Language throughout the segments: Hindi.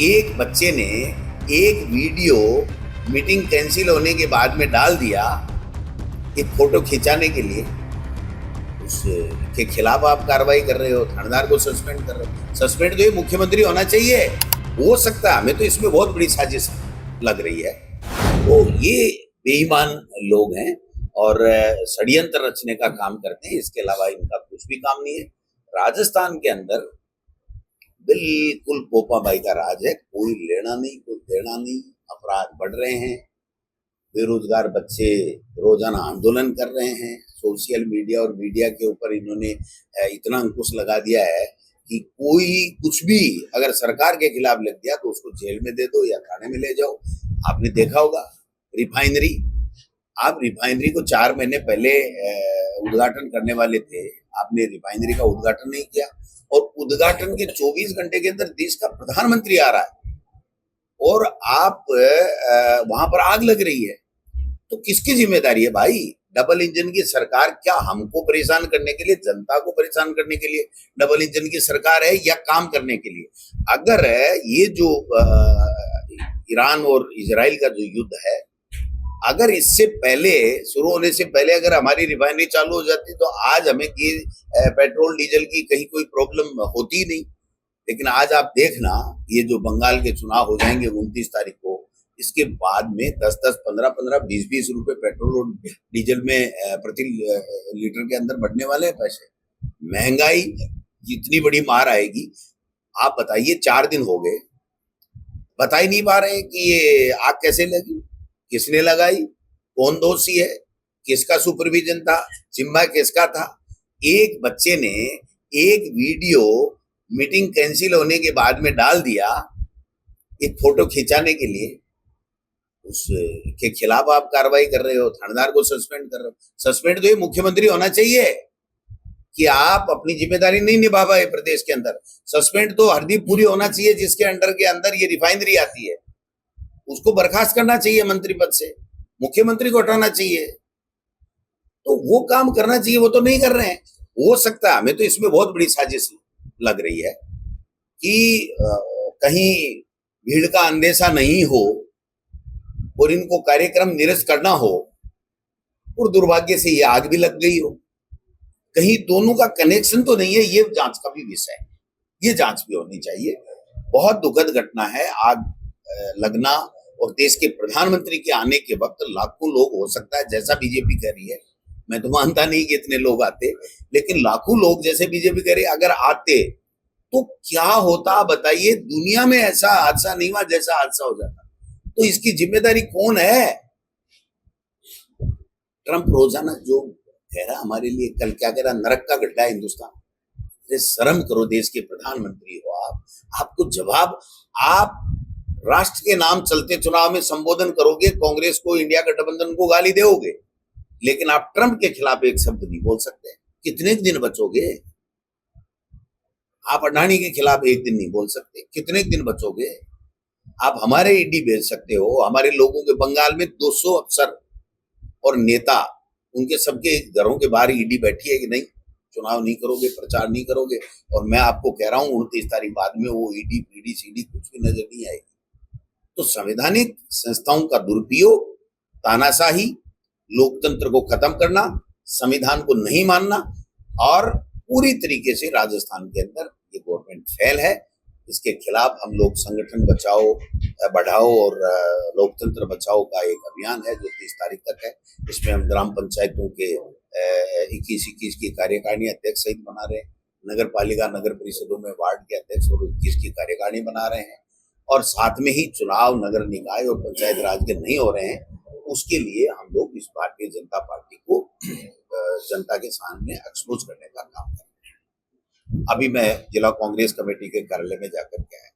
एक बच्चे ने एक वीडियो मीटिंग कैंसिल होने के बाद में डाल दिया, एक फोटो खिंचाने के लिए। उसके खिलाफ आप कार्रवाई कर रहे हो, थानेदार को सस्पेंड कर रहे हो। सस्पेंड तो ये मुख्यमंत्री होना चाहिए। हो सकता है, हमें तो इसमें बहुत बड़ी साजिश लग रही है। तो ये बेईमान लोग हैं और षड्यंत्र रचने का काम करते हैं, इसके अलावा इनका कुछ भी काम नहीं है। राजस्थान के अंदर बिल्कुल पोपाबाई का राज है, कोई लेना नहीं कोई देना नहीं। अपराध बढ़ रहे हैं, बेरोजगार बच्चे रोजाना आंदोलन कर रहे हैं। सोशल मीडिया और मीडिया के ऊपर इन्होंने इतना अंकुश लगा दिया है कि कोई कुछ भी अगर सरकार के खिलाफ लिख दिया तो उसको जेल में दे दो या थाने में ले जाओ। आपने देखा होगा रिफाइनरी, आप रिफाइनरी को 4 महीने पहले उद्घाटन करने वाले थे, आपने रिफाइनरी का उद्घाटन नहीं किया और उद्घाटन के 24 घंटे के अंदर देश का प्रधानमंत्री आ रहा है और आप वहां पर आग लग रही है। तो किसकी जिम्मेदारी है भाई? डबल इंजन की सरकार क्या हमको परेशान करने के लिए, जनता को परेशान करने के लिए डबल इंजन की सरकार है या काम करने के लिए? अगर ये जो ईरान और इजराइल का जो युद्ध है, अगर इससे पहले शुरू होने से पहले अगर हमारी रिफाइनरी चालू हो जाती तो आज हमें पेट्रोल डीजल की कहीं कोई प्रॉब्लम होती नहीं। लेकिन आज आप देखना, ये जो बंगाल के चुनाव हो जाएंगे 29 तारीख को, इसके बाद में 10-10, 15-15, 20-20 रुपए पेट्रोल और डीजल में प्रति लीटर के अंदर बढ़ने वाले हैं पैसे। महंगाई जितनी बड़ी मार आएगी, आप बताइए। 4 दिन हो गए, बता ही नहीं पा रहे कि ये आग कैसे लगी, किसने लगाई, कौन दोषी है, किसका सुपरविजन था, जिम्मा किसका था। एक बच्चे ने एक वीडियो मीटिंग कैंसिल होने के बाद में डाल दिया, एक फोटो खिंचाने के लिए। उसके खिलाफ आप कार्रवाई कर रहे हो, थानेदार को सस्पेंड कर रहे हो। सस्पेंड तो ये मुख्यमंत्री होना चाहिए कि आप अपनी जिम्मेदारी नहीं निभा पाए प्रदेश के अंदर। सस्पेंड तो हरदीप पुरी होना चाहिए, जिसके अंडर के अंदर ये रिफाइनरी आती है, उसको बर्खास्त करना चाहिए मंत्री पद से, मुख्यमंत्री को हटाना चाहिए। तो वो काम करना चाहिए, वो तो नहीं कर रहे हैं। हो सकता है, हमें तो इसमें बहुत बड़ी साजिश लग रही है कि कहीं भीड़ का अंदेशा नहीं हो और इनको कार्यक्रम निरस्त करना हो और दुर्भाग्य से ये आग भी लग गई हो। कहीं दोनों का कनेक्शन तो नहीं है, ये जांच का भी विषय है, ये जांच भी होनी चाहिए। बहुत दुखद घटना है आग लगना, और देश के प्रधानमंत्री के आने के वक्त लाखों लोग, हो सकता है जैसा बीजेपी कह रही है, मैं तो मानता नहीं कि इतने लोग आते, लेकिन लाखों लोग जैसे बीजेपी कह रही है अगर आते तो क्या होता बताइए। दुनिया में ऐसा हादसा नहीं हुआ जैसा हादसा हो जाता। तो इसकी जिम्मेदारी कौन है? ट्रंप रोजाना जो कह रहा हमारे लिए, कल क्या कह रहा, नरक का गड्ढा है हिंदुस्तान। शर्म करो, देश के प्रधानमंत्री हो आप, आपको जवाब। आप राष्ट्र के नाम चलते चुनाव में संबोधन करोगे, कांग्रेस को, इंडिया गठबंधन को गाली दोगे, लेकिन आप ट्रंप के खिलाफ एक शब्द नहीं बोल सकते। कितने दिन बचोगे? आप अडानी के खिलाफ एक दिन नहीं बोल सकते, कितने दिन बचोगे? आप हमारे ईडी भेज सकते हो, हमारे लोगों के बंगाल में 200 अफसर और नेता, उनके सबके घरों के बाहर ईडी बैठी है कि नहीं? चुनाव नहीं करोगे, प्रचार नहीं करोगे, और मैं आपको कह रहा हूं 29 तारीख बाद में वो ईडी पीडी सीडी कुछ भी नजर नहीं आएगी। तो संवैधानिक संस्थाओं का दुरुपयोग, तानाशाही, लोकतंत्र को खत्म करना, संविधान को नहीं मानना, और पूरी तरीके से राजस्थान के अंदर ये गवर्नमेंट फेल है। इसके खिलाफ हम लोग संगठन बचाओ बढ़ाओ और लोकतंत्र बचाओ का एक अभियान है जो 30 तारीख तक है। इसमें हम ग्राम पंचायतों के 21 की कार्यकारिणी अध्यक्ष सहित बना रहे हैं, नगर पालिका नगर परिषदों में वार्ड के अध्यक्ष और 21 की कार्यकारिणी बना रहे हैं, और साथ में ही चुनाव नगर निकाय और पंचायत राज के नहीं हो रहे हैं, उसके लिए हम लोग इस भारतीय जनता पार्टी को जनता के सामने एक्सपोज करने का काम कर रहे हैं। अभी मैं जिला कांग्रेस कमेटी के कार्यालय में जाकर के आया,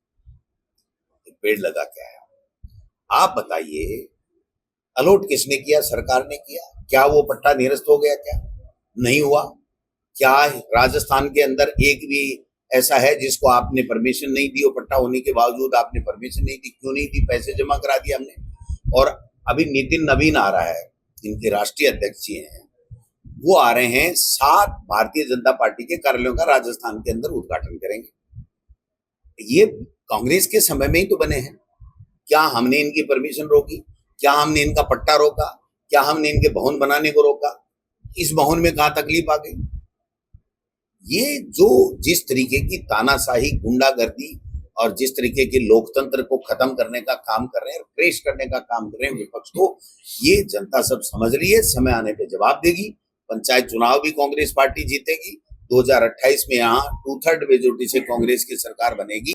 एक पेड़ लगा के आया। आप बताइए, अलॉट किसने किया? सरकार ने किया। क्या वो पट्टा निरस्त हो गया? क्या नहीं हुआ? क्या राजस्थान के अंदर एक भी ऐसा है जिसको आपने परमिशन नहीं दी, और पट्टा होने के बावजूद आपने परमिशन नहीं दी? क्यों नहीं दी? पैसे जमा करा दिए हमने। और अभी नितिन नवीन आ रहा है, इनके राष्ट्रीय अध्यक्ष जी हैं, वो आ रहे हैं, 7 भारतीय जनता पार्टी के कार्यालयों का राजस्थान के अंदर उद्घाटन करेंगे। ये कांग्रेस के समय में ही तो बने हैं। क्या हमने इनकी परमिशन रोकी? क्या हमने इनका पट्टा रोका? क्या हमने इनके भवन बनाने को रोका? इस भवन में कहाँ तकलीफ आ गई? ये जो जिस तरीके की तानाशाही, गुंडागर्दी और जिस तरीके के लोकतंत्र को खत्म करने का काम कर रहे हैं, क्रेश करने का काम कर रहे हैं विपक्ष को, ये जनता सब समझ रही है। समय आने पे जवाब देगी। पंचायत चुनाव भी कांग्रेस पार्टी जीतेगी। 2028 में यहाँ 2/3 मेजोरिटी से कांग्रेस की सरकार बनेगी।